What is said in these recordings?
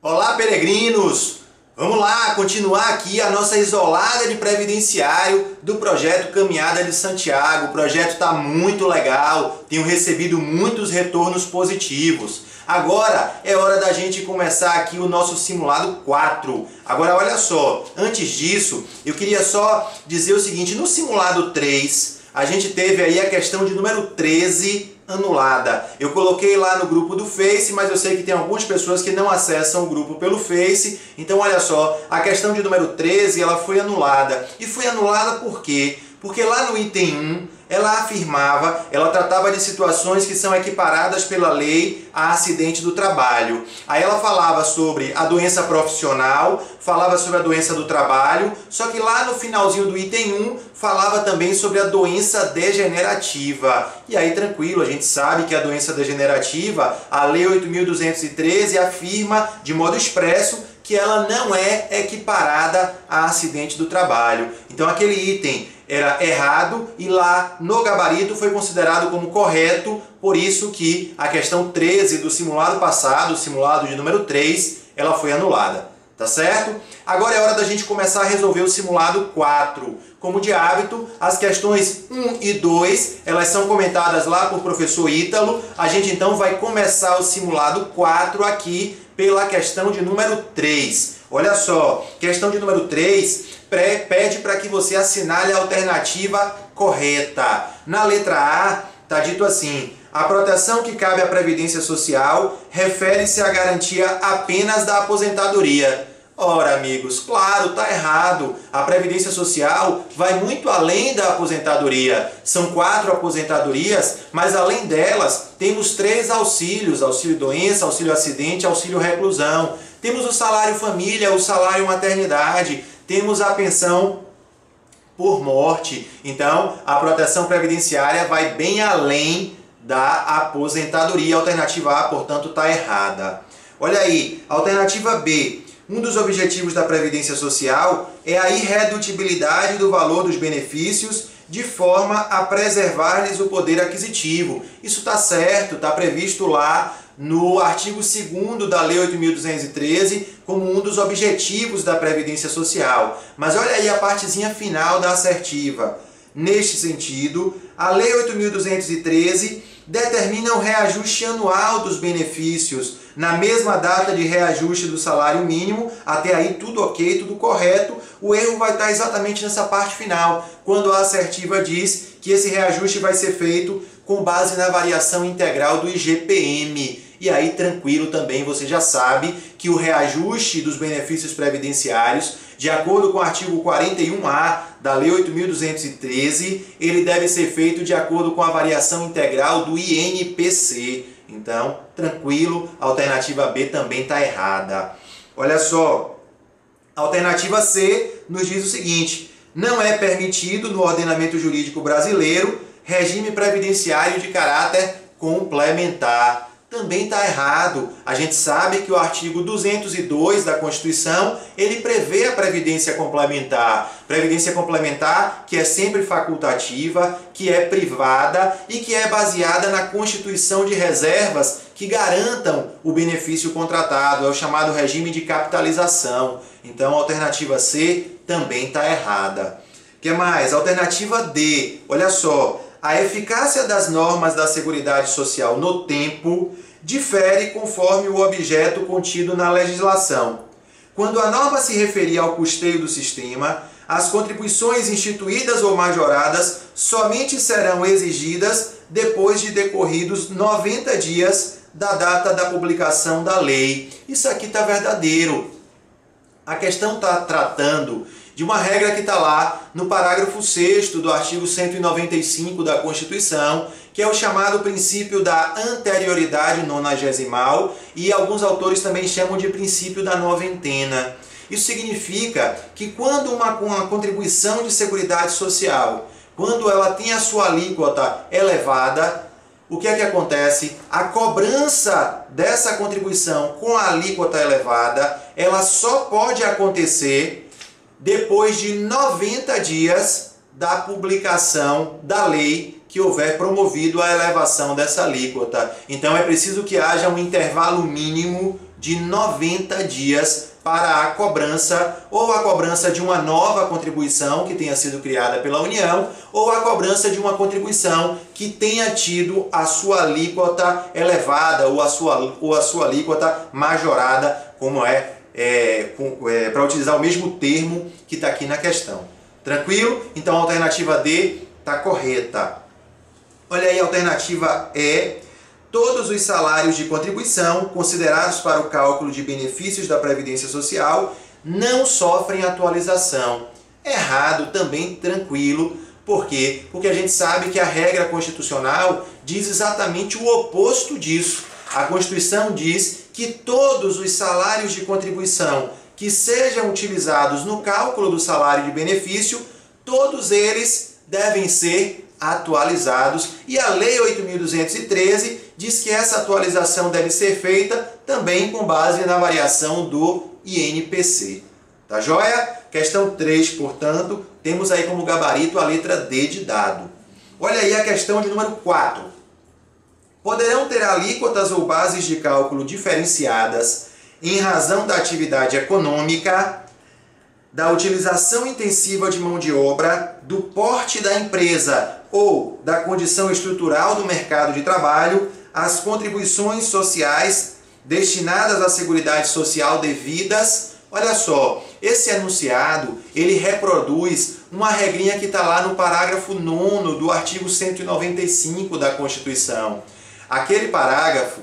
Olá, peregrinos! Vamos lá continuar aqui a nossa isolada de previdenciário do projeto Caminhada de Santiago. O projeto está muito legal, tenho recebido muitos retornos positivos. Agora é hora da gente começar aqui o nosso simulado 4. Agora olha só, antes disso eu queria só dizer o seguinte, no simulado 3 a gente teve aí a questão de número 13 anulada. Eu coloquei lá no grupo do Face, mas eu sei que tem algumas pessoas que não acessam o grupo pelo Face. Então olha só, a questão de número 13 ela foi anulada. E foi anulada por quê? Porque lá no item 1 ela afirmava, ela tratava de situações que são equiparadas pela lei a acidente do trabalho. Aí ela falava sobre a doença profissional, falava sobre a doença do trabalho, só que lá no finalzinho do item 1 falava também sobre a doença degenerativa. E aí tranquilo, a gente sabe que a doença degenerativa, a lei 8.213 afirma de modo expresso que ela não é equiparada a acidente do trabalho. Então aquele item era errado e lá no gabarito foi considerado como correto, por isso que a questão 13 do simulado passado, o simulado de número 3, ela foi anulada. Tá certo? Agora é hora da gente começar a resolver o simulado 4. Como de hábito, as questões 1 e 2, elas são comentadas lá por professor Ítalo. A gente então vai começar o simulado 4 aqui pela questão de número 3. Olha só, questão de número 3 pede para que você assinale a alternativa correta. Na letra A, está dito assim: a proteção que cabe à Previdência Social refere-se à garantia apenas da aposentadoria. Ora, amigos, claro, está errado. A Previdência Social vai muito além da aposentadoria. São 4 aposentadorias, mas além delas, temos 3 auxílios: auxílio-doença, auxílio-acidente, auxílio-reclusão. Temos o salário-família, o salário-maternidade, temos a pensão por morte. Então, a proteção previdenciária vai bem além da aposentadoria. A alternativa A, portanto, está errada. Olha aí, alternativa B. Um dos objetivos da Previdência Social é a irredutibilidade do valor dos benefícios de forma a preservar-lhes o poder aquisitivo. Isso está certo, está previsto lá no artigo 2º da Lei 8.213 como um dos objetivos da Previdência Social. Mas olha aí a partezinha final da assertiva. Neste sentido, a Lei 8.213 determina o reajuste anual dos benefícios na mesma data de reajuste do salário mínimo. Até aí tudo ok, tudo correto. O erro vai estar exatamente nessa parte final, quando a assertiva diz que esse reajuste vai ser feito com base na variação integral do IGPM. E aí, tranquilo também, você já sabe que o reajuste dos benefícios previdenciários, de acordo com o artigo 41A da Lei 8.213, ele deve ser feito de acordo com a variação integral do INPC. Então, tranquilo, a alternativa B também está errada. Olha só, a alternativa C nos diz o seguinte: não é permitido no ordenamento jurídico brasileiro regime previdenciário de caráter complementar. Também está errado. A gente sabe que o artigo 202 da Constituição, ele prevê a previdência complementar. Previdência complementar que é sempre facultativa, que é privada e que é baseada na constituição de reservas que garantam o benefício contratado. É o chamado regime de capitalização. Então a alternativa C também está errada. O que mais? Alternativa D. Olha só. A eficácia das normas da Seguridade Social no tempo difere conforme o objeto contido na legislação. Quando a norma se referir ao custeio do sistema, as contribuições instituídas ou majoradas somente serão exigidas depois de decorridos 90 dias da data da publicação da lei. Isso aqui está verdadeiro. A questão está tratando de uma regra que está lá no parágrafo 6º do artigo 195 da Constituição, que é o chamado princípio da anterioridade nonagesimal, e alguns autores também chamam de princípio da noventena. Isso significa que quando uma contribuição de seguridade social, quando ela tem a sua alíquota elevada, o que é que acontece? A cobrança dessa contribuição com a alíquota elevada, ela só pode acontecer depois de 90 dias da publicação da lei que houver promovido a elevação dessa alíquota. Então é preciso que haja um intervalo mínimo de 90 dias para a cobrança, ou a cobrança de uma nova contribuição que tenha sido criada pela União, ou a cobrança de uma contribuição que tenha tido a sua alíquota elevada ou a sua alíquota majorada, como para utilizar o mesmo termo que está aqui na questão. Tranquilo? Então a alternativa D está correta. Olha aí a alternativa E. Todos os salários de contribuição considerados para o cálculo de benefícios da Previdência Social não sofrem atualização. Errado também, tranquilo. Por quê? Porque a gente sabe que a regra constitucional diz exatamente o oposto disso. A Constituição diz que todos os salários de contribuição que sejam utilizados no cálculo do salário de benefício, todos eles devem ser atualizados. E a Lei 8.213 diz que essa atualização deve ser feita também com base na variação do INPC. Tá joia? Questão 3, portanto, temos aí como gabarito a letra D de dado. Olha aí a questão de número 4. Poderão ter alíquotas ou bases de cálculo diferenciadas em razão da atividade econômica, da utilização intensiva de mão de obra, do porte da empresa ou da condição estrutural do mercado de trabalho, as contribuições sociais destinadas à Seguridade Social devidas. Olha só, esse enunciado, ele reproduz uma regrinha que está lá no parágrafo 9º do artigo 195 da Constituição. Aquele parágrafo,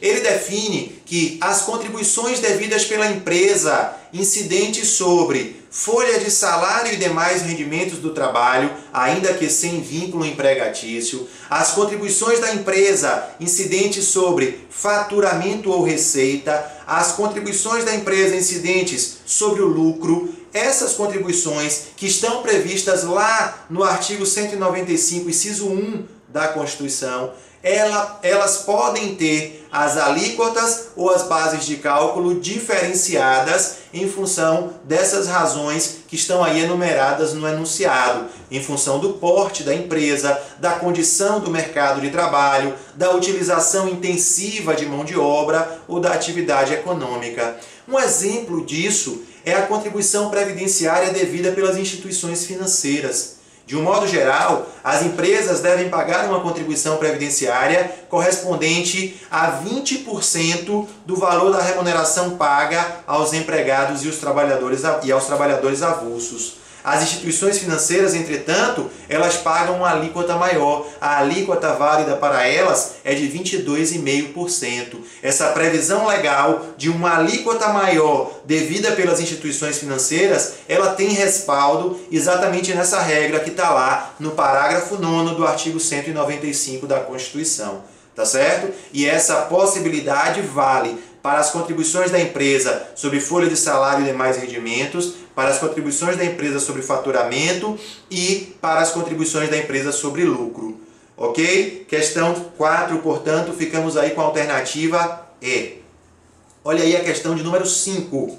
ele define que as contribuições devidas pela empresa incidentes sobre folha de salário e demais rendimentos do trabalho, ainda que sem vínculo empregatício, as contribuições da empresa incidentes sobre faturamento ou receita, as contribuições da empresa incidentes sobre o lucro, essas contribuições que estão previstas lá no artigo 195, inciso 1 da Constituição, elas podem ter as alíquotas ou as bases de cálculo diferenciadas em função dessas razões que estão aí enumeradas no enunciado, em função do porte da empresa, da condição do mercado de trabalho, da utilização intensiva de mão de obra ou da atividade econômica. Um exemplo disso é a contribuição previdenciária devida pelas instituições financeiras. De um modo geral, as empresas devem pagar uma contribuição previdenciária correspondente a 20% do valor da remuneração paga aos empregados e aos trabalhadores avulsos. As instituições financeiras, entretanto, elas pagam uma alíquota maior. A alíquota válida para elas é de 22,5%. Essa previsão legal de uma alíquota maior devida pelas instituições financeiras, ela tem respaldo exatamente nessa regra que está lá no parágrafo 9º do artigo 195 da Constituição. Tá certo? E essa possibilidade vale para as contribuições da empresa sobre folha de salário e demais rendimentos, para as contribuições da empresa sobre faturamento e para as contribuições da empresa sobre lucro. Ok? Questão 4, portanto, ficamos aí com a alternativa E. Olha aí a questão de número 5.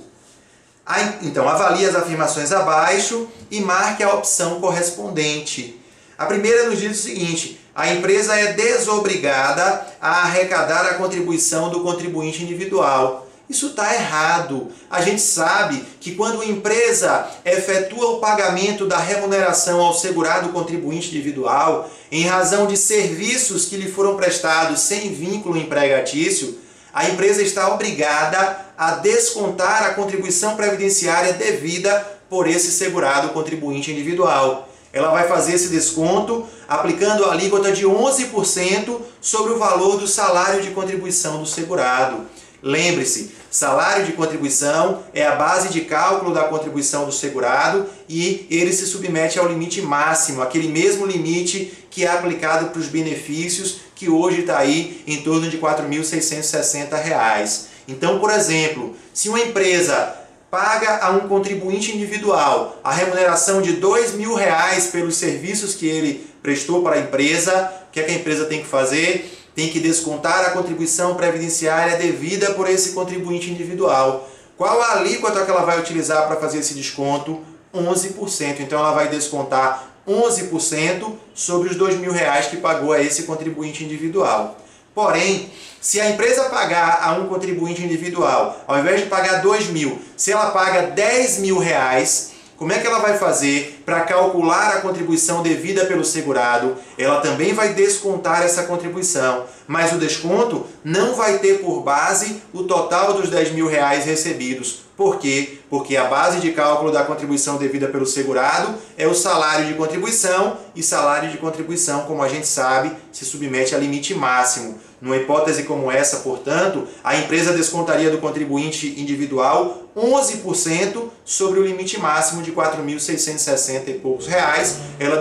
Então, avalie as afirmações abaixo e marque a opção correspondente. A primeira nos diz o seguinte: a empresa é desobrigada a arrecadar a contribuição do contribuinte individual. Isso está errado. A gente sabe que quando a empresa efetua o pagamento da remuneração ao segurado contribuinte individual, em razão de serviços que lhe foram prestados sem vínculo empregatício, a empresa está obrigada a descontar a contribuição previdenciária devida por esse segurado contribuinte individual. Ela vai fazer esse desconto aplicando a alíquota de 11% sobre o valor do salário de contribuição do segurado. Lembre-se, salário de contribuição é a base de cálculo da contribuição do segurado e ele se submete ao limite máximo, aquele mesmo limite que é aplicado para os benefícios, que hoje está aí em torno de R$ 4.660. Então, por exemplo, se uma empresa paga a um contribuinte individual a remuneração de R$ 2.000 pelos serviços que ele prestou para a empresa, o que é que a empresa tem que fazer? Tem que descontar a contribuição previdenciária devida por esse contribuinte individual. Qual a alíquota que ela vai utilizar para fazer esse desconto? 11%. Então ela vai descontar 11% sobre os R$ 2.000 que pagou a esse contribuinte individual. Porém, se a empresa pagar a um contribuinte individual, ao invés de pagar 2 mil, se ela paga 10 mil reais, como é que ela vai fazer para calcular a contribuição devida pelo segurado? Ela também vai descontar essa contribuição, mas o desconto não vai ter por base o total dos 10 mil reais recebidos. Por quê? Porque a base de cálculo da contribuição devida pelo segurado é o salário de contribuição, e salário de contribuição, como a gente sabe, se submete a limite máximo. Numa hipótese como essa, portanto, a empresa descontaria do contribuinte individual 11% sobre o limite máximo de R$ 4.660 e poucos reais. Ela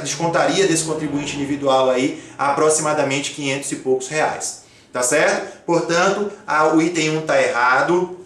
descontaria desse contribuinte individual aí aproximadamente 500 e poucos reais. Tá certo? Portanto, o item 1 está errado.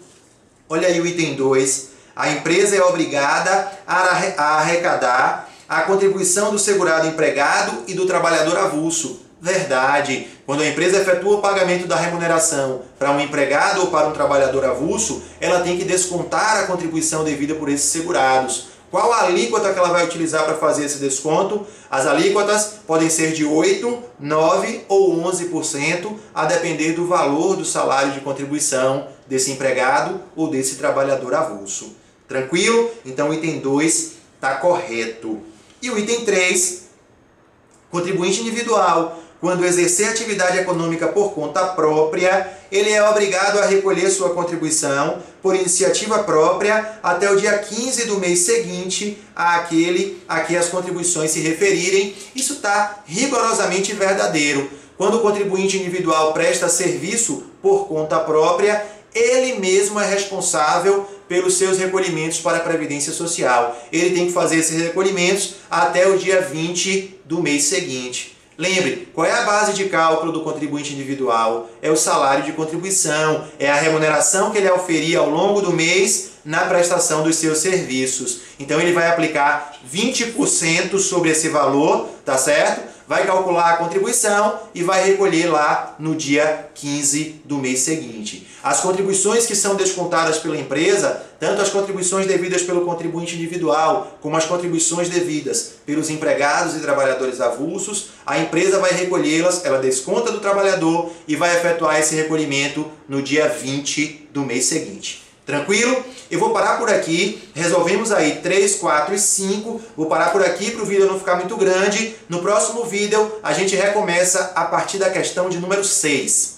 Olha aí o item 2. A empresa é obrigada a arrecadar a contribuição do segurado empregado e do trabalhador avulso. Verdade. Quando a empresa efetua o pagamento da remuneração para um empregado ou para um trabalhador avulso, ela tem que descontar a contribuição devida por esses segurados. Qual a alíquota que ela vai utilizar para fazer esse desconto? As alíquotas podem ser de 8%, 9% ou 11%, a depender do valor do salário de contribuição desse empregado ou desse trabalhador avulso. Tranquilo? Então o item 2 está correto. E o item 3, contribuinte individual, quando exercer atividade econômica por conta própria, ele é obrigado a recolher sua contribuição por iniciativa própria até o dia 15 do mês seguinte àquele a que as contribuições se referirem. Isso está rigorosamente verdadeiro. Quando o contribuinte individual presta serviço por conta própria, ele mesmo é responsável pelos seus recolhimentos para a Previdência Social. Ele tem que fazer esses recolhimentos até o dia 20 do mês seguinte. Lembre, qual é a base de cálculo do contribuinte individual? É o salário de contribuição, é a remuneração que ele auferia ao longo do mês na prestação dos seus serviços. Então ele vai aplicar 20% sobre esse valor, tá certo? Vai calcular a contribuição e vai recolher lá no dia 15 do mês seguinte. As contribuições que são descontadas pela empresa, tanto as contribuições devidas pelo contribuinte individual, como as contribuições devidas pelos empregados e trabalhadores avulsos, a empresa vai recolhê-las, ela desconta do trabalhador e vai efetuar esse recolhimento no dia 20 do mês seguinte. Tranquilo? Eu vou parar por aqui, resolvemos aí 3, 4 e 5, vou parar por aqui para o vídeo não ficar muito grande. No próximo vídeo a gente recomeça a partir da questão de número 6.